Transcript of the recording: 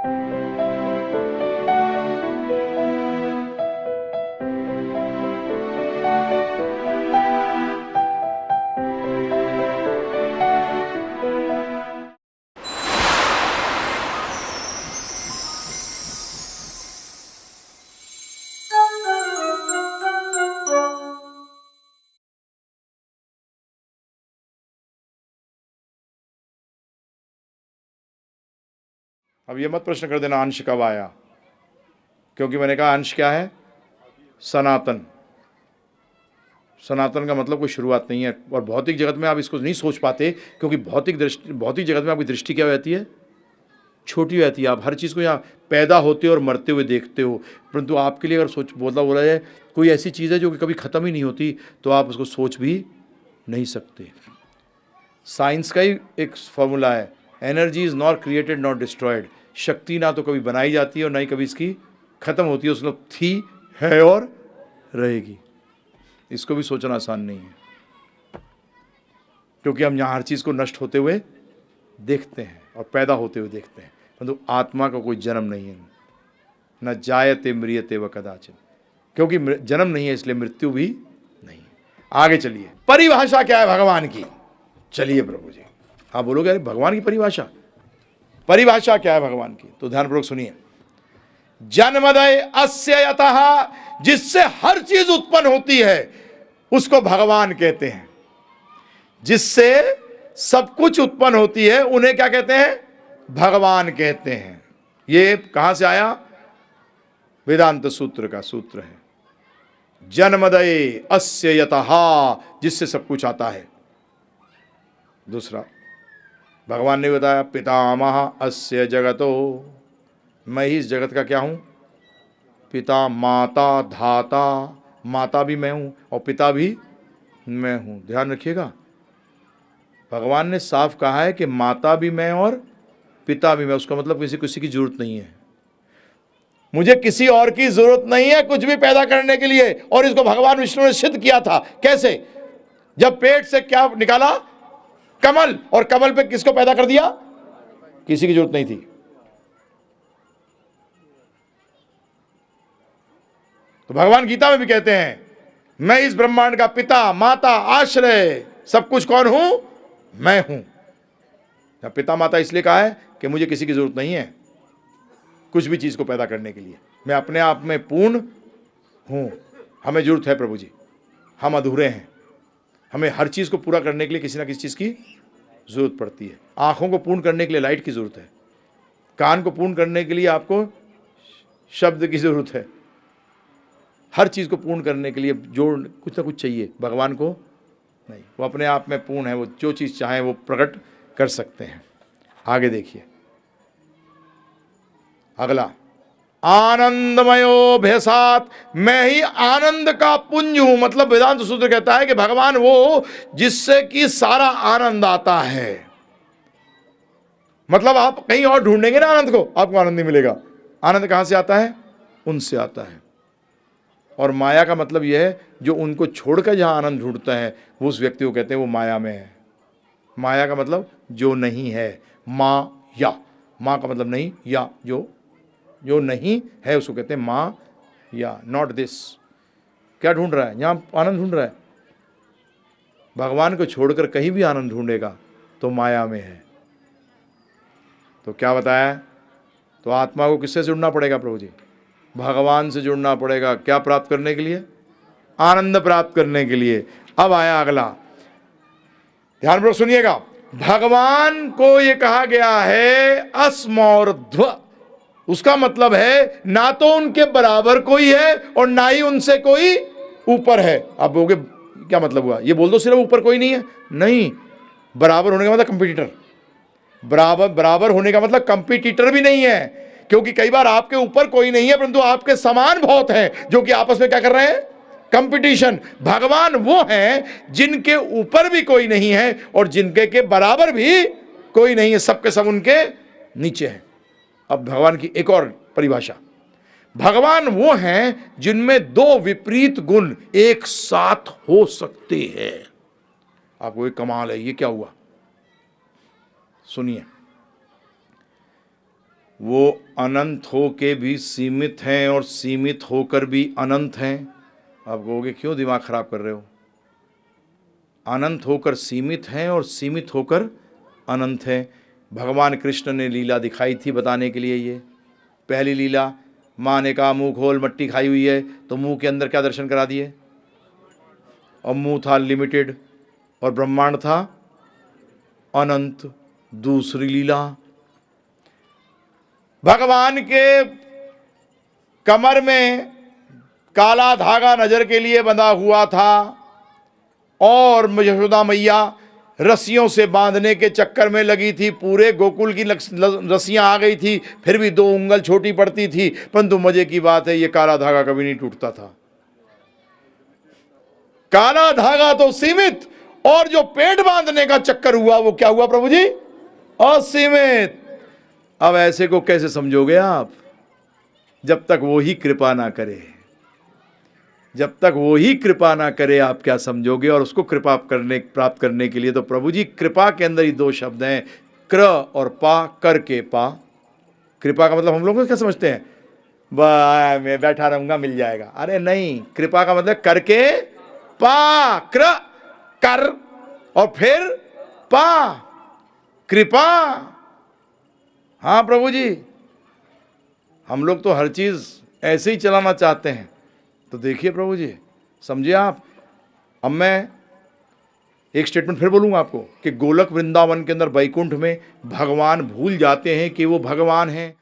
अब ये मत प्रश्न कर देना अंश कब आया, क्योंकि मैंने कहा अंश क्या है? सनातन। सनातन का मतलब कोई शुरुआत नहीं है। और भौतिक जगत में आप इसको नहीं सोच पाते, क्योंकि भौतिक जगत में आपकी दृष्टि क्या हो जाती है? छोटी हो जाती है। आप हर चीज़ को यहाँ पैदा होते और मरते हुए देखते हो, परंतु आपके लिए अगर बोला जाए कोई ऐसी चीज़ है जो कि कभी ख़त्म ही नहीं होती, तो आप उसको सोच भी नहीं सकते। साइंस का ही एक फॉर्मूला है, energy is not created not destroyed. शक्ति ना तो कभी बनाई जाती है और ना ही कभी इसकी ख़त्म होती है, उसमें थी, है और रहेगी। इसको भी सोचना आसान नहीं है, क्योंकि हम यहाँ हर चीज़ को नष्ट होते हुए देखते हैं और पैदा होते हुए देखते हैं, परंतु आत्मा का कोई जन्म नहीं है। न जायते म्रियते व कदाचन, क्योंकि जन्म नहीं है इसलिए मृत्यु भी नहीं है। आगे चलिए, परिभाषा क्या है भगवान की? चलिए प्रभु जी, आप बोलोगे अरे भगवान की परिभाषा क्या है भगवान की? तो ध्यानपूर्वक सुनिए। जन्मदय अस्य यतः, जिससे हर चीज उत्पन्न होती है उसको भगवान कहते हैं। जिससे सब कुछ उत्पन्न होती है उन्हें क्या कहते हैं? भगवान कहते हैं। ये कहां से आया? वेदांत सूत्र का सूत्र है। जन्मदय अस्य यतः, जिससे सब कुछ आता है। दूसरा, भगवान ने बताया पितामह अस्य जगतो, मैं ही इस जगत का क्या हूं? पिता। माता धाता, माता भी मैं हूं और पिता भी मैं हूं। ध्यान रखिएगा, भगवान ने साफ कहा है कि माता भी मैं और पिता भी मैं। उसका मतलब किसी की जरूरत नहीं है, मुझे किसी और की जरूरत नहीं है कुछ भी पैदा करने के लिए। और इसको भगवान विष्णु ने सिद्ध किया था। कैसे? जब पेट से क्या निकाला? कमल। और कमल पे किसको पैदा कर दिया? किसी की जरूरत नहीं थी। तो भगवान गीता में भी कहते हैं मैं इस ब्रह्मांड का पिता, माता, आश्रय, सब कुछ कौन हूं? मैं हूं। पिता माता इसलिए कहा है कि मुझे किसी की जरूरत नहीं है कुछ भी चीज को पैदा करने के लिए। मैं अपने आप में पूर्ण हूं। हमें जरूरत है प्रभु जी, हम अधूरे हैं। हमें हर चीज को पूरा करने के लिए किसी ना किसी चीज की जरूरत पड़ती है। आंखों को पूर्ण करने के लिए लाइट की जरूरत है, कान को पूर्ण करने के लिए आपको शब्द की जरूरत है। हर चीज को पूर्ण करने के लिए जोड़ कुछ ना कुछ चाहिए। भगवान को नहीं, वो अपने आप में पूर्ण है। वो जो चीज चाहे वो प्रकट कर सकते हैं। आगे देखिए, अगला, आनंदमयो भेसात, मैं ही आनंद का पुंज हूं। मतलब वेदांत सूत्र कहता है कि भगवान वो जिससे कि सारा आनंद आता है। मतलब आप कहीं और ढूंढेंगे ना आनंद को, आपको आनंद नहीं मिलेगा। आनंद कहां से आता है? उनसे आता है। और माया का मतलब यह है जो उनको छोड़कर जहां आनंद ढूंढता है वो उस व्यक्ति को कहते हैं वो माया में है। माया का मतलब जो नहीं है। माया, माँ का मतलब नहीं, या जो नहीं है उसको कहते हैं माँ या। Not this. क्या ढूंढ रहा है? यहां आनंद ढूंढ रहा है। भगवान को छोड़कर कहीं भी आनंद ढूंढेगा तो माया में है। तो क्या बताया? तो आत्मा को किससे जुड़ना पड़ेगा प्रभु जी? भगवान से जुड़ना पड़ेगा। क्या प्राप्त करने के लिए? आनंद प्राप्त करने के लिए। अब आया अगला, ध्यानपूर्वक सुनिएगा। भगवान को यह कहा गया है अस्मौर्ध्व। उसका मतलब है ना तो उनके बराबर कोई है और ना ही उनसे कोई ऊपर है। आप बोलोगे क्या मतलब हुआ? ये बोल दो सिर्फ ऊपर कोई नहीं है। नहीं, बराबर होने का मतलब कंपटीटर। बराबर होने का मतलब कंपटीटर भी नहीं है, क्योंकि कई बार आपके ऊपर कोई नहीं है परंतु आपके समान बहुत हैं जो कि आपस में क्या कर रहे हैं? कंपटीशन। भगवान वो हैं जिनके ऊपर भी कोई नहीं है और जिनके के बराबर भी कोई नहीं है, सबके सब उनके नीचे हैं। अब भगवान की एक और परिभाषा, भगवान वो हैं जिनमें दो विपरीत गुण एक साथ हो सकते हैं। आपको एक कमाल है, ये क्या हुआ? सुनिए, वो अनंत हो के भी सीमित हैं और सीमित होकर भी अनंत हैं। आप कहोगे क्यों दिमाग खराब कर रहे हो? अनंत होकर सीमित हैं और सीमित होकर अनंत हैं। भगवान कृष्ण ने लीला दिखाई थी बताने के लिए। ये पहली लीला, माँ ने कहा मुंह खोल, मट्टी खाई हुई है, तो मुंह के अंदर क्या दर्शन करा दिए? और मुंह था लिमिटेड और ब्रह्मांड था अनंत। दूसरी लीला, भगवान के कमर में काला धागा नजर के लिए बंधा हुआ था और यशोदा मैया रस्सियों से बांधने के चक्कर में लगी थी। पूरे गोकुल की रस्सियां आ गई थी, फिर भी 2 उंगल छोटी पड़ती थी। परंतु मजे की बात है, ये काला धागा कभी नहीं टूटता था। काला धागा तो सीमित, और जो पेट बांधने का चक्कर हुआ वो क्या हुआ प्रभु जी? असीमित। अब ऐसे को कैसे समझोगे आप? जब तक वो ही कृपा ना करे, जब तक वो ही कृपा ना करे आप क्या समझोगे? और उसको कृपा प्राप्त करने के लिए तो प्रभु जी कृपा के अंदर ही 2 शब्द हैं, क्र और पा, कर के पा। कृपा का मतलब हम लोग क्या समझते हैं? वाह मैं बैठा रहूंगा मिल जाएगा। अरे नहीं, कृपा का मतलब करके पा, क्र कर और फिर पा, कृपा। हाँ प्रभु जी, हम लोग तो हर चीज ऐसे ही चलाना चाहते हैं। तो देखिए प्रभु जी, समझिए आप। अब मैं एक स्टेटमेंट फिर बोलूंगा आपको कि गोलक वृंदावन के अंदर वैकुंठ में भगवान भूल जाते हैं कि वो भगवान हैं।